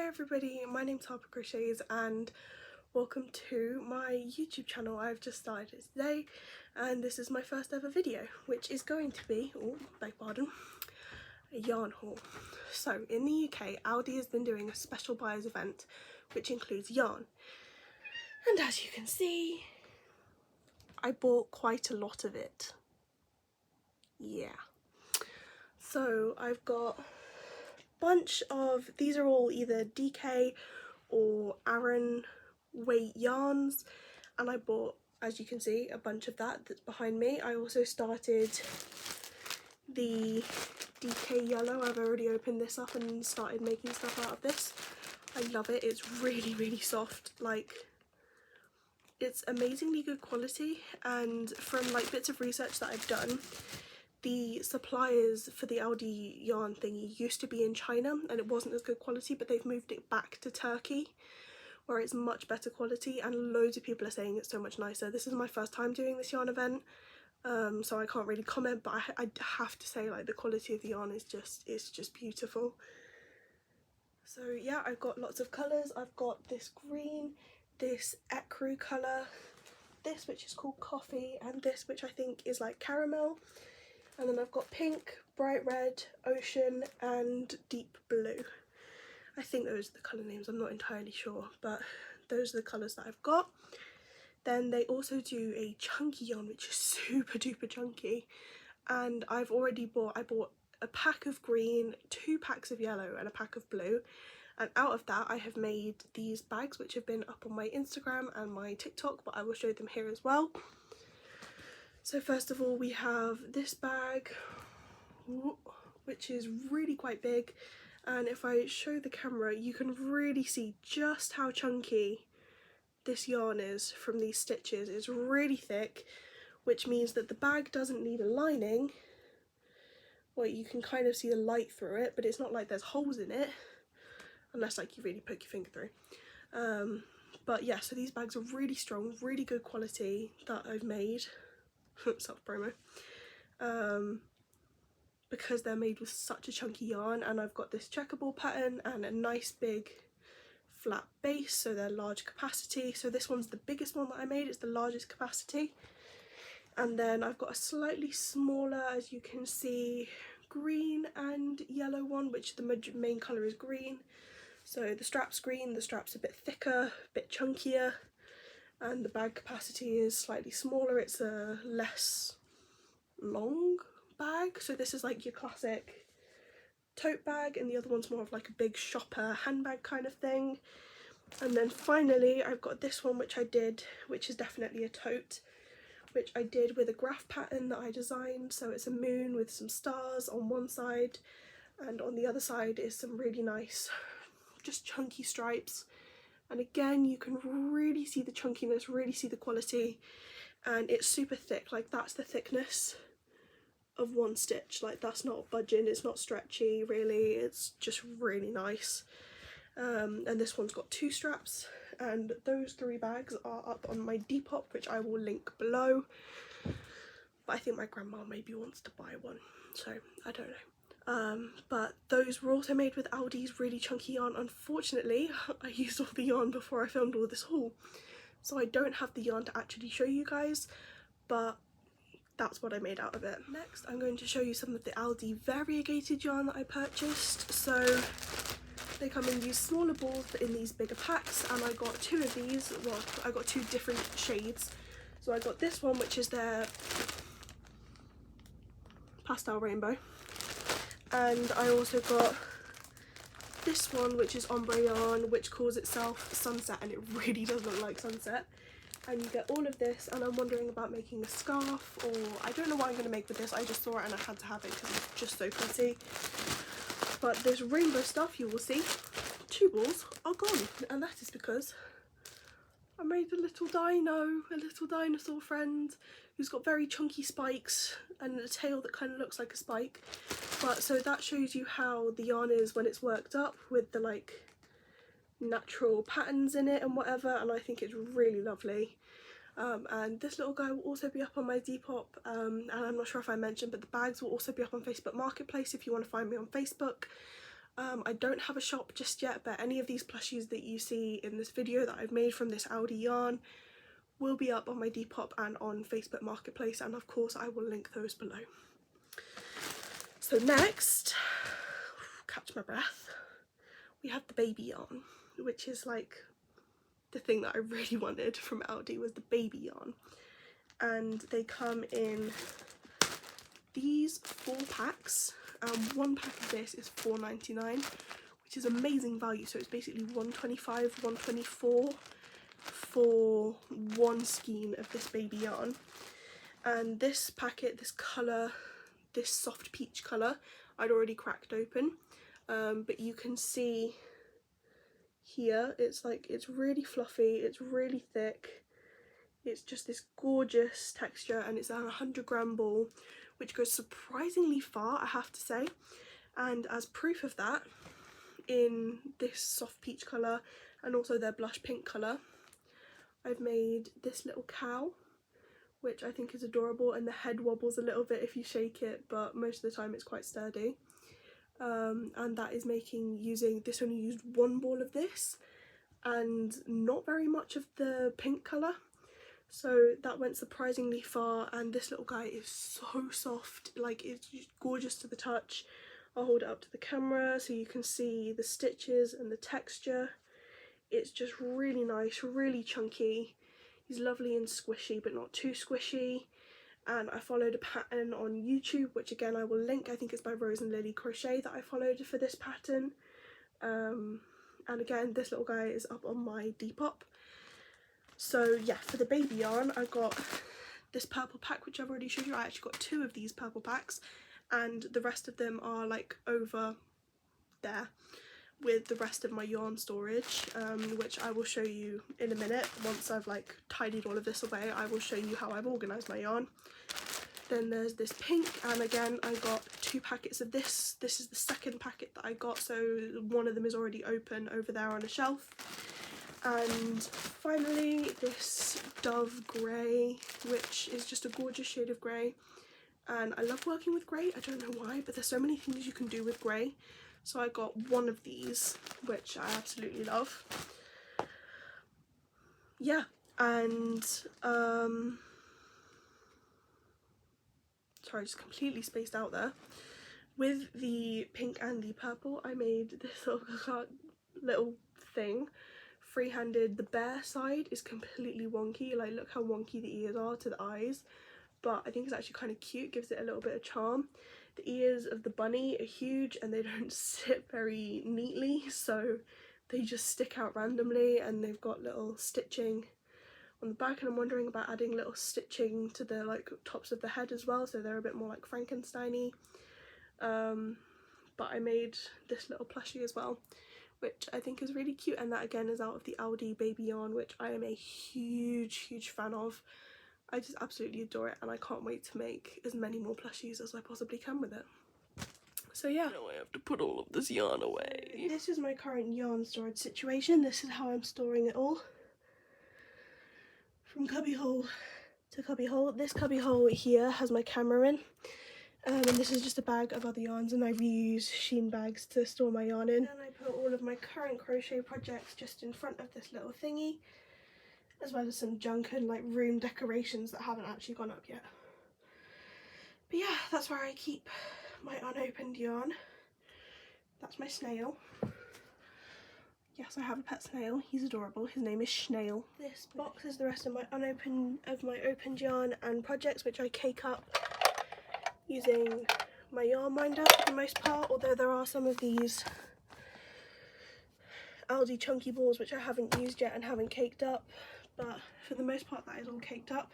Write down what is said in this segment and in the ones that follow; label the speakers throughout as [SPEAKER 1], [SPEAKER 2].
[SPEAKER 1] everybody, my name's Harper Crochets and welcome to my YouTube channel. I've just started it today and this is my first ever video, which is going to be, beg pardon, a yarn haul. So in the UK, Aldi has been doing a special buyers event which includes yarn, and as you can see, I bought quite a lot of it. Yeah, so I've got bunch of, these are all either DK or Aran weight yarns, and I bought, as you can see, a bunch of that's behind me. I also started the DK yellow. I've already opened this up and started making stuff out of this. I love it. It's really soft. Like, it's amazingly good quality, and from like bits of research that I've done, the suppliers for the Aldi yarn thingy used to be in China and it wasn't as good quality, but they've moved it back to Turkey where it's much better quality, and loads of people are saying it's so much nicer. This is my first time doing this yarn event, so I can't really comment, but I have to say, like, the quality of the yarn is just beautiful. So yeah, I've got lots of colours. I've got this green, this ecru colour, this which is called coffee, and this which I think is like caramel. And then I've got pink, bright red, ocean and deep blue. I think those are the colour names, I'm not entirely sure, but those are the colours that I've got. Then they also do a chunky yarn which is super duper chunky, and I bought a pack of green, 2 packs of yellow and a pack of blue, and out of that I have made these bags which have been up on my Instagram and my TikTok, but I will show them here as well. So first of all, we have this bag, which is really quite big, and if I show the camera you can really see just how chunky this yarn is from these stitches. It's really thick, which means that the bag doesn't need a lining. Well, you can kind of see the light through it, but it's not like there's holes in it, unless like you really poke your finger through. But yeah, so these bags are really strong, really good quality that I've made. Self promo, because they're made with such a chunky yarn, and I've got this checkerboard pattern and a nice big flat base, so they're large capacity. So this one's the biggest one that I made, it's the largest capacity, and then I've got a slightly smaller, as you can see, green and yellow one, which the main colour is green. So the strap's green, the strap's a bit thicker, a bit chunkier, and the bag capacity is slightly smaller. It's a less long bag, so this is like your classic tote bag, and the other one's more of like a big shopper handbag kind of thing. And then finally I've got this one which I did, which is definitely a tote, which I did with a graph pattern that I designed. So it's a moon with some stars on one side, and on the other side is some really nice just chunky stripes. And again, you can really see the chunkiness, really see the quality, and it's super thick. Like, that's the thickness of one stitch. Like, that's not budging, it's not stretchy really, it's just really nice. And this one's got 2 straps, and those 3 bags are up on my Depop, which I will link below. But I think my grandma maybe wants to buy one, so I don't know. But those were also made with Aldi's really chunky yarn. Unfortunately, I used all the yarn before I filmed all this haul, so I don't have the yarn to actually show you guys, but that's what I made out of it. Next, I'm going to show you some of the Aldi variegated yarn that I purchased. So they come in these smaller balls but in these bigger packs, and I got 2 of these. Well, I got 2 different shades. So I got this one, which is their pastel rainbow, and I also got this one, which is ombre yarn, which calls itself sunset, and it really does look like sunset. And you get all of this, and I'm wondering about making a scarf, or I don't know what I'm going to make with this. I just saw it and I had to have it because it's just so pretty. But this rainbow stuff, you will see 2 balls are gone, and that is because I made a little dinosaur friend who's got very chunky spikes and a tail that kind of looks like a spike. But so that shows you how the yarn is when it's worked up with the like natural patterns in it and whatever, and I think it's really lovely. And this little guy will also be up on my Depop, and I'm not sure if I mentioned, but the bags will also be up on Facebook Marketplace if you want to find me on Facebook. I don't have a shop just yet, but any of these plushies that you see in this video that I've made from this Aldi yarn will be up on my Depop and on Facebook Marketplace, and of course I will link those below. So next, catch my breath, we have the baby yarn, which is like the thing that I really wanted from Aldi, was the baby yarn. And they come in these 4 packs. One pack of this is £4.99, which is amazing value. So it's basically £1.25, £1.24 for one skein of this baby yarn. And this packet, this colour, this soft peach colour, I'd already cracked open, but you can see here it's really fluffy, it's really thick, it's just this gorgeous texture, and it's a 100-gram ball, which goes surprisingly far, I have to say. And as proof of that, in this soft peach colour and also their blush pink colour, I've made this little cow, which I think is adorable, and the head wobbles a little bit if you shake it, but most of the time it's quite sturdy. And that is this only used 1 ball of this and not very much of the pink colour, so that went surprisingly far. And this little guy is so soft, like it's just gorgeous to the touch. I'll hold it up to the camera so you can see the stitches and the texture. It's just really nice, really chunky. He's lovely and squishy, but not too squishy. And I followed a pattern on YouTube, which again I will link. I think it's by Rose and Lily Crochet that I followed for this pattern. And again, this little guy is up on my Depop. So yeah, for the baby yarn, I got this purple pack, which I've already showed you. I actually got 2 of these purple packs, and the rest of them are like over there with the rest of my yarn storage, which I will show you in a minute. Once I've like tidied all of this away, I will show you how I've organised my yarn. Then there's this pink, and again I got 2 packets of this. This is the second packet that I got, so one of them is already open over there on a shelf. And finally this dove grey, which is just a gorgeous shade of grey, and I love working with grey. I don't know why, but there's so many things you can do with grey. So I got 1 of these, which I absolutely love. Yeah, and sorry, I just completely spaced out there. With the pink and the purple, I made this little thing, free-handed. The bare side is completely wonky, like look how wonky the ears are to the eyes, but I think it's actually kind of cute, gives it a little bit of charm. The ears of the bunny are huge and they don't sit very neatly, so they just stick out randomly, and they've got little stitching on the back, and I'm wondering about adding little stitching to the like tops of the head as well, so they're a bit more like Frankenstein-y. But I made this little plushie as well, which I think is really cute, and that again is out of the Aldi baby yarn, which I am a huge fan of. I just absolutely adore it, and I can't wait to make as many more plushies as I possibly can with it. So yeah. Now I have to put all of this yarn away. This is my current yarn storage situation. This is how I'm storing it all. From cubbyhole to cubbyhole. This cubbyhole here has my camera in. And this is just a bag of other yarns, and I reuse Shein bags to store my yarn in. And I put all of my current crochet projects just in front of this little thingy, as well as some junk and like room decorations that haven't actually gone up yet. But yeah, that's where I keep my unopened yarn. That's my snail. Yes, I have a pet snail. He's adorable. His name is Snail. This box is the rest of my opened yarn and projects, which I cake up using my yarn winder for the most part, although there are some of these Aldi chunky balls which I haven't used yet and haven't caked up, but for the most part that is all caked up.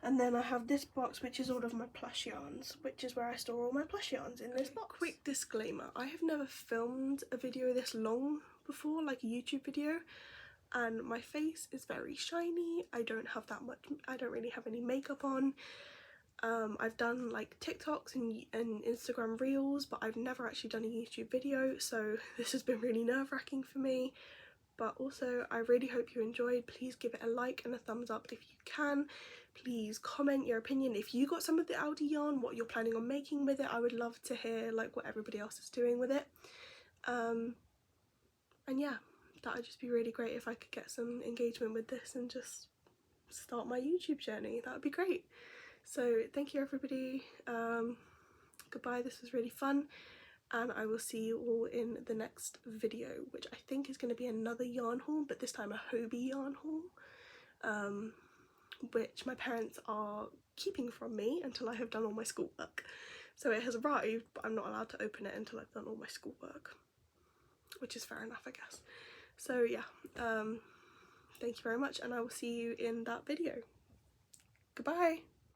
[SPEAKER 1] And then I have this box, which is all of my plush yarns, which is where I store all my plush yarns, in this box. Quick disclaimer, I have never filmed a video this long before, like a YouTube video, and my face is very shiny. I don't really have any makeup on. I've done like TikToks and Instagram reels, but I've never actually done a YouTube video, so this has been really nerve-wracking for me. But also I really hope you enjoyed. Please give it a like and a thumbs up if you can. Please comment your opinion if you got some of the Aldi yarn, what you're planning on making with it. I would love to hear like what everybody else is doing with it. And yeah, that would just be really great if I could get some engagement with this and just start my YouTube journey. That would be great. So thank you everybody. Goodbye, this was really fun, and I will see you all in the next video, which I think is going to be another yarn haul, but this time a Hobie yarn haul, which my parents are keeping from me until I have done all my schoolwork. So it has arrived, but I'm not allowed to open it until I've done all my schoolwork, which is fair enough, I guess. So yeah, thank you very much, and I will see you in that video. Goodbye.